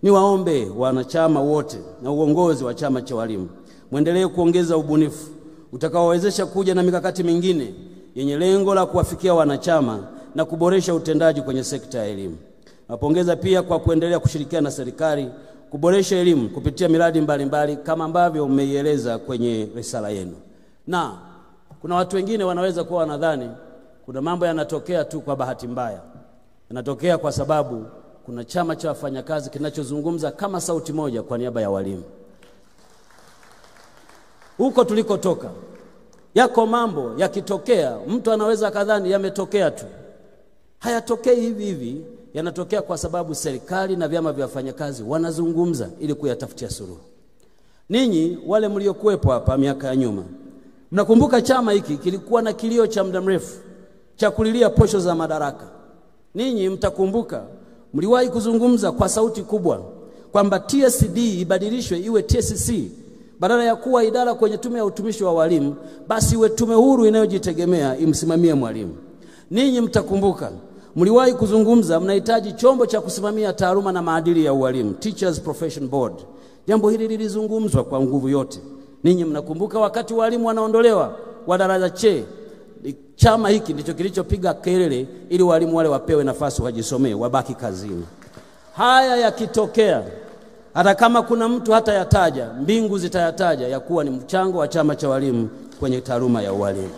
Niwaombe wanachama wote na uongozi wa chama cha walimu muendelee kuongeza ubunifu utakaowezesha kuja na mikakati mingine yenye lengo la kuwafikia wanachama na kuboresha utendaji kwenye sekta ya elimu. Napongeza pia kwa kuendelea kushirikiana na serikali kuboresha elimu kupitia miradi mbalimbali kama ambavyo umeieleza kwenye risala yenu. Na kuna watu wengine wanaweza kuwa wanadhani kuna mambo yanatokea tu kwa bahati mbaya. Yanatokea kwa sababu kuna chama cha wafanyakazi kinachozungumza kama sauti moja kwa niaba ya walimu. Huko tulikotoka, yako mambo yakitokea mtu anaweza kadhani yametokea tu. Hayatokei hivi hivi, yanatokea kwa sababu serikali na vyama vya wafanyakazi wanazungumza ili kuyatafutia suluhu. Ninyi wale mliokuwepo hapa miaka ya nyuma, mnakumbuka chama hiki kilikuwa na kilio cha muda mrefu cha kulilia posho za madaraka. Ninyi mtakumbuka mliwahi kuzungumza kwa sauti kubwa kwamba TSD ibadilishwe iwe TSC, badala ya kuwa idara kwenye tume ya utumishi wa walimu basi iwe tume huru inayojitegemea imsimamie mwalimu. Ninyi mtakumbuka mliwahi kuzungumza mnahitaji chombo cha kusimamia taaluma na maadili ya ualimu, Teachers Profession Board. Jambo hili lilizungumzwa kwa nguvu yote. Ninyi mnakumbuka wakati walimu wanaondolewa wa daraja C, chama hiki ndicho kilichopiga kelele ili walimu wale wapewe nafasi wajisomee wabaki kazini. Haya yakitokea, hata kama kuna mtu hata yataja, mbingu zitayataja ya kuwa ni mchango wa chama cha walimu kwenye taaluma ya ualimu.